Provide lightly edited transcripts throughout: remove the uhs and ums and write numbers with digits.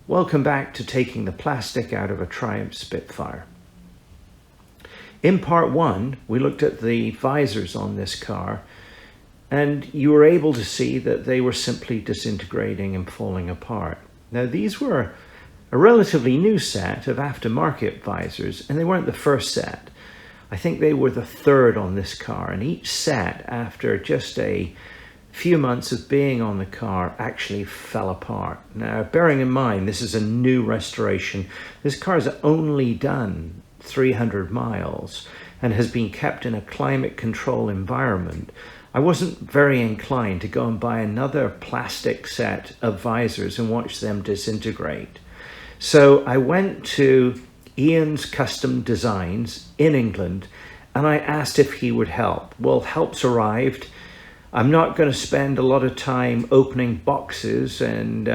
Welcome back to taking the plastic out of a Triumph Spitfire. In part one, we looked at the visors on this car, and you were able to see that they were simply disintegrating and falling apart. Now, these were a relatively new set of aftermarket visors, and they weren't the first set. I think they were the third on this car, and each set, after just a few months of being on the car, actually fell apart. Now, bearing in mind, this is a new restoration. This car has only done 300 miles and has been kept in a climate control environment. I wasn't very inclined to go and buy another plastic set of visors and watch them disintegrate. So I went to Ian's Custom Designs in England and I asked if he would help. Well, help's arrived. I'm not going to spend a lot of time opening boxes and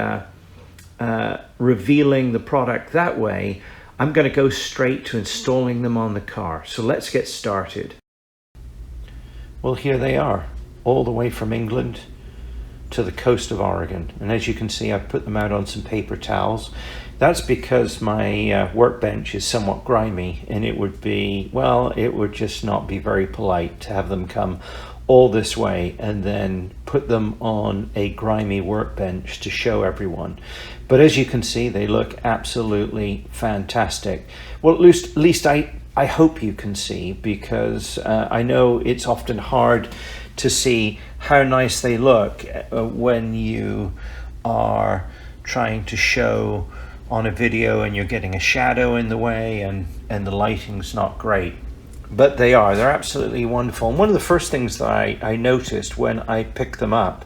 revealing the product that way. I'm going to go straight to installing them on the car. So let's get started. Well, here they are, all the way from England to the coast of Oregon. And as you can see, I've put them out on some paper towels. That's because my workbench is somewhat grimy, and it would be, well, it would just not be very polite to have them come all this way and then put them on a grimy workbench to show everyone. But as you can see, they look absolutely fantastic. Well, at least I hope you can see, because I know it's often hard to see how nice they look when you are trying to show on a video and you're getting a shadow in the way and the lighting's not great. But they're absolutely wonderful. And one of the first things that I noticed when I picked them up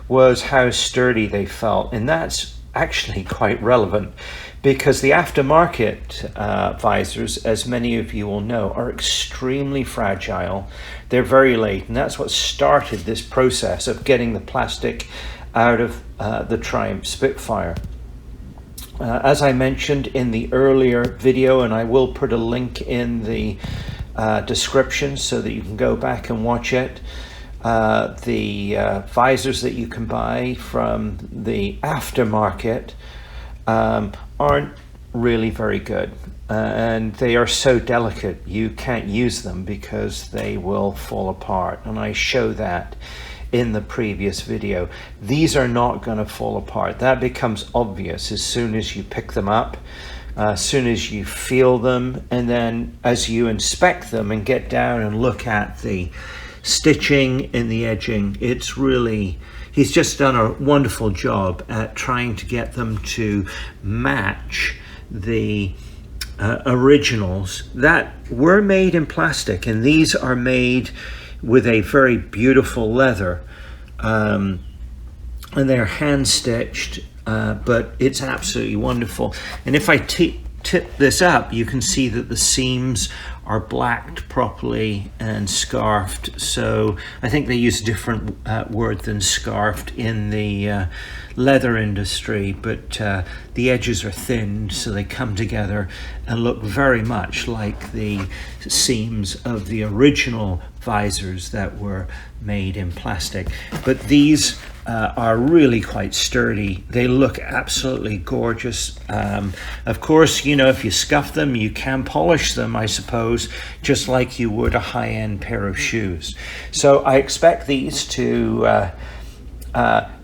was how sturdy they felt. And that's actually quite relevant, because the aftermarket visors, as many of you will know, are extremely fragile. They're very late, and that's what started this process of getting the plastic out of the Triumph Spitfire. As I mentioned in the earlier video, and I will put a link in the description so that you can go back and watch it, the visors that you can buy from the aftermarket aren't really very good, and they are so delicate you can't use them because they will fall apart, and I show that in the previous video. These are not going to fall apart. That becomes obvious as soon as you pick them up, as soon as you feel them, and then as you inspect them and get down and look at the stitching and the edging. It's really, he's just done a wonderful job at trying to get them to match the originals that were made in plastic, and these are made with a very beautiful leather, and they're hand stitched, but it's absolutely wonderful. And if I tip this up, you can see that the seams are blacked properly and scarfed. So I think they use a different word than scarfed in the leather industry, but the edges are thinned so they come together and look very much like the seams of the original visors that were made in plastic. But these are really quite sturdy. They look absolutely gorgeous. Of course, you know, if you scuff them, you can polish them, I suppose, just like you would a high-end pair of shoes. So I expect these to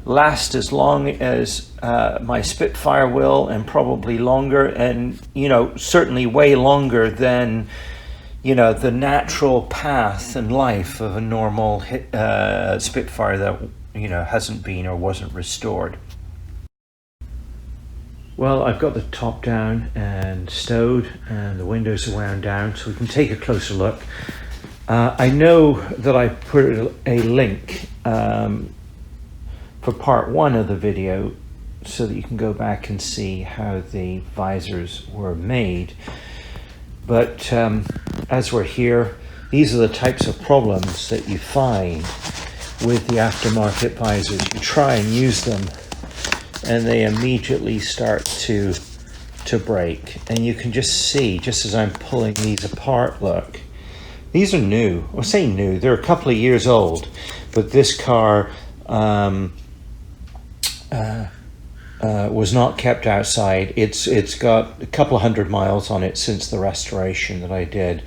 last as long as my Spitfire will, and probably longer, and, you know, certainly way longer than, you know, the natural path and life of a normal Spitfire that, you know, hasn't been or wasn't restored. Well, I've got the top down and stowed, and the windows are wound down, so we can take a closer look. I know that I put a link for part one of the video so that you can go back and see how the visors were made. But as we're here, these are the types of problems that you find with the aftermarket visors. You try and use them and they immediately start to break. And you can just see, just as I'm pulling these apart, look, these are new. I'll say new, they're a couple of years old, but this car was not kept outside. It's got a couple of 100 miles on it since the restoration that I did.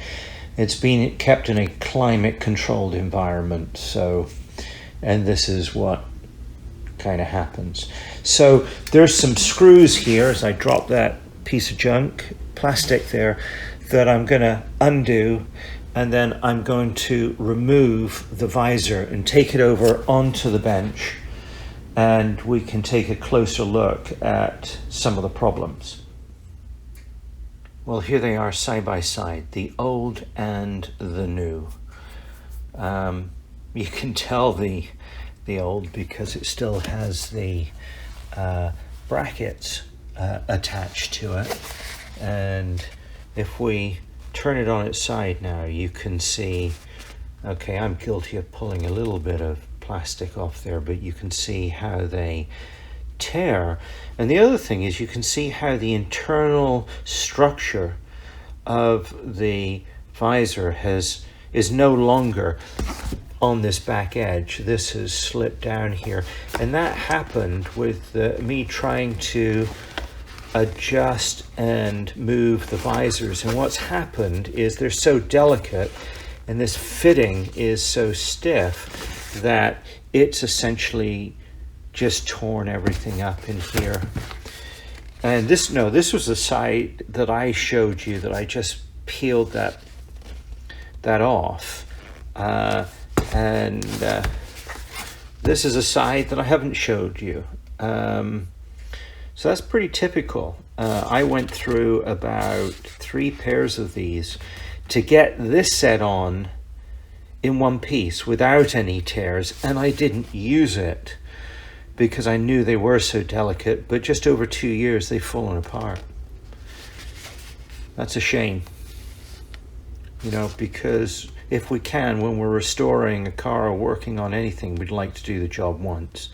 It's been kept in a climate controlled environment. So, and this is what kind of happens. So there's some screws here as I drop that piece of junk, plastic there, that I'm going to undo, and then I'm going to remove the visor and take it over onto the bench, and we can take a closer look at some of the problems. Well, here they are side by side, the old and the new. You can tell the old because it still has the brackets attached to it, and if we turn it on its side now, you can see, okay, I'm guilty of pulling a little bit of plastic off there, but you can see how they tear. And the other thing is you can see how the internal structure of the visor is no longer on this back edge. This has slipped down here, and that happened with me trying to adjust and move the visors. And what's happened is they're so delicate and this fitting is so stiff that it's essentially just torn everything up in here. And this was the side that I showed you, that I just peeled that off. This is a side that I haven't showed you. So that's pretty typical. I went through about 3 pairs of these to get this set on in one piece without any tears, and I didn't use it because I knew they were so delicate, but just over 2 years they've fallen apart. That's a shame, you know, because if we can, when we're restoring a car or working on anything, we'd like to do the job once.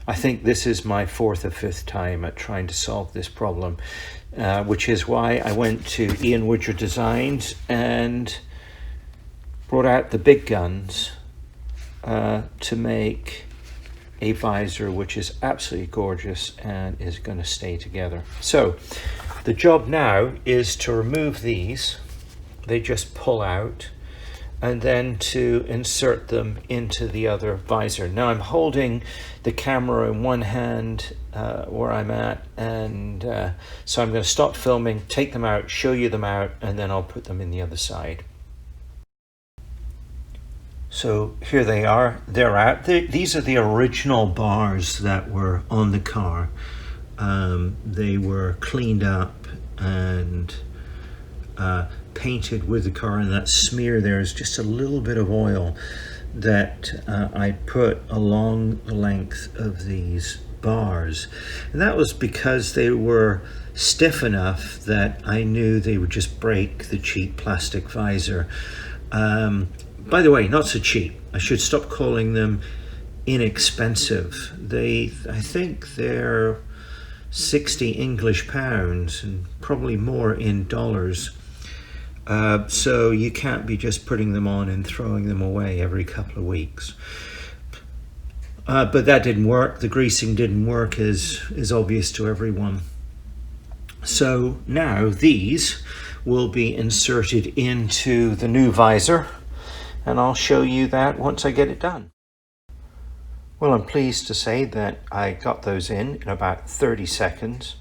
I think this is my 4th or 5th time at trying to solve this problem, which is why I went to Ian Woodger Designs and brought out the big guns to make a visor which is absolutely gorgeous and is going to stay together. So the job now is to remove these. They just pull out, and then to insert them into the other visor. Now I'm holding the camera in one hand where I'm at, and so I'm going to stop filming, take them out, show you them out, and then I'll put them in the other side. So here they are, they're out. These are the original bars that were on the car. They were cleaned up and painted with the car, and that smear there is just a little bit of oil that I put along the length of these bars, and that was because they were stiff enough that I knew they would just break the cheap plastic visor. By the way, not so cheap. I should stop calling them inexpensive. I think they're 60 English pounds and probably more in dollars. So you can't be just putting them on and throwing them away every couple of weeks. But that didn't work. The greasing didn't work, is obvious to everyone. So now these will be inserted into the new visor, and I'll show you that once I get it done. Well, I'm pleased to say that I got those in about 30 seconds.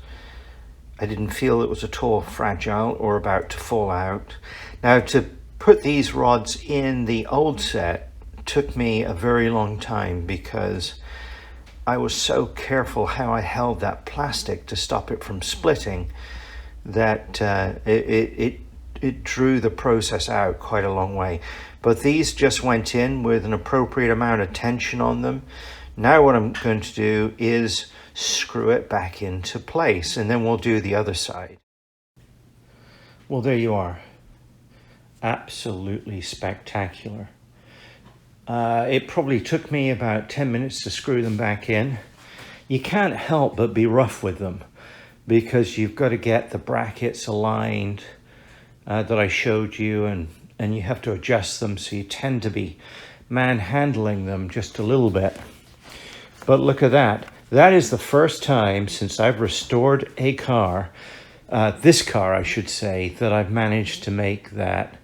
I didn't feel it was at all fragile or about to fall out. Now, to put these rods in the old set took me a very long time because I was so careful how I held that plastic to stop it from splitting that it drew the process out quite a long way. But these just went in with an appropriate amount of tension on them. Now what I'm going to do is screw it back into place, and then we'll do the other side. Well, there you are. Absolutely spectacular. It probably took me about 10 minutes to screw them back in. You can't help but be rough with them because you've got to get the brackets aligned that I showed you, and you have to adjust them, so you tend to be manhandling them just a little bit. But look at that. That is the first time since I've restored a car, this car I should say, that I've managed to make that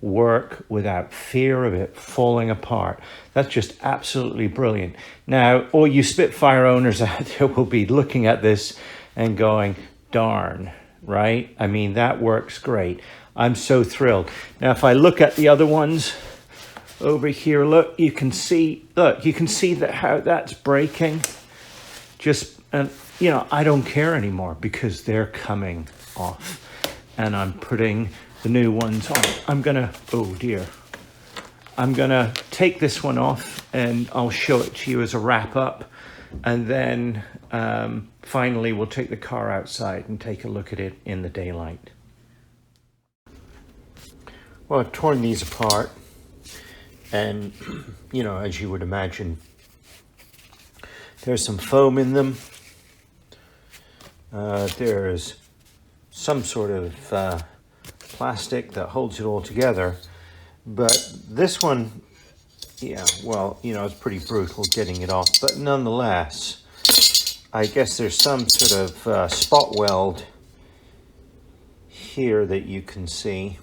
work without fear of it falling apart. That's just absolutely brilliant. Now, all you Spitfire owners out there will be looking at this and going, darn, right? I mean, that works great. I'm so thrilled. Now, if I look at the other ones over here, look, you can see that how that's breaking. Just, you know, I don't care anymore because they're coming off and I'm putting the new ones on. I'm gonna take this one off and I'll show it to you as a wrap up, and then finally we'll take the car outside and take a look at it in the daylight. Well, I've torn these apart, and you know, as you would imagine, there's some foam in them. There's some sort of plastic that holds it all together, but this one, yeah, well, you know, it's pretty brutal getting it off, but nonetheless, I guess there's some sort of spot weld here that you can see,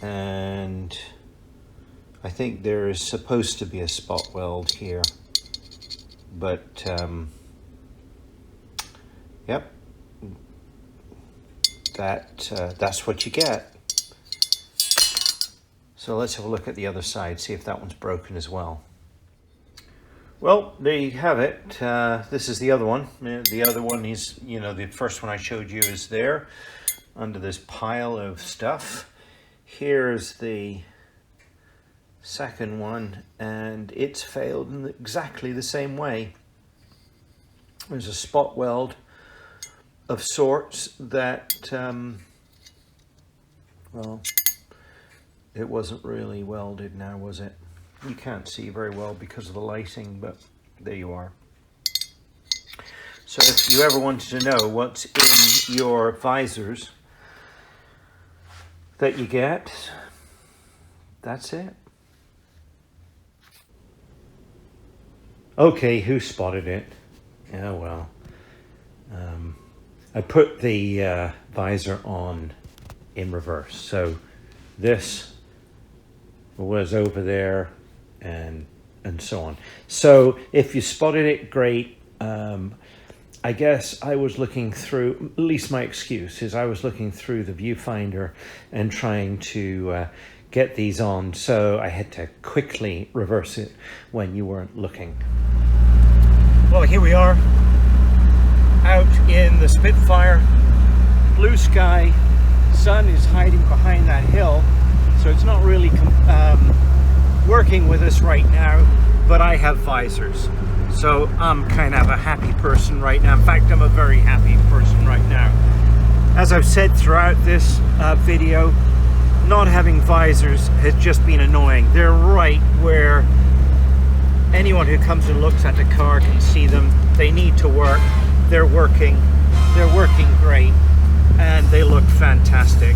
and I think there is supposed to be a spot weld here, but yep, that's what you get. So let's have a look at the other side, see if that one's broken as well. Well, there you have it. This is the other one. The other one is, you know, the first one I showed you is there under this pile of stuff. Here's the second one, and it's failed in exactly the same way. There's a spot weld of sorts that, well, it wasn't really welded now, was it? You can't see very well because of the lighting, but there you are. So if you ever wanted to know what's in your visors that you get, that's it. Okay, who spotted it? Oh well. I put the visor on in reverse, so this was over there and so on. So if you spotted it, great. I guess I was looking through, at least my excuse is I was looking through the viewfinder and trying to get these on, so I had to quickly reverse it when you weren't looking. Well, here we are out in the Spitfire. Blue sky, sun is hiding behind that hill, so it's not really working with us right now, but I have visors. So I'm kind of a happy person right now. In fact, I'm a very happy person right now. As I've said throughout this video, not having visors has just been annoying. They're right where anyone who comes and looks at the car can see them. They need to work. They're working great, and they look fantastic.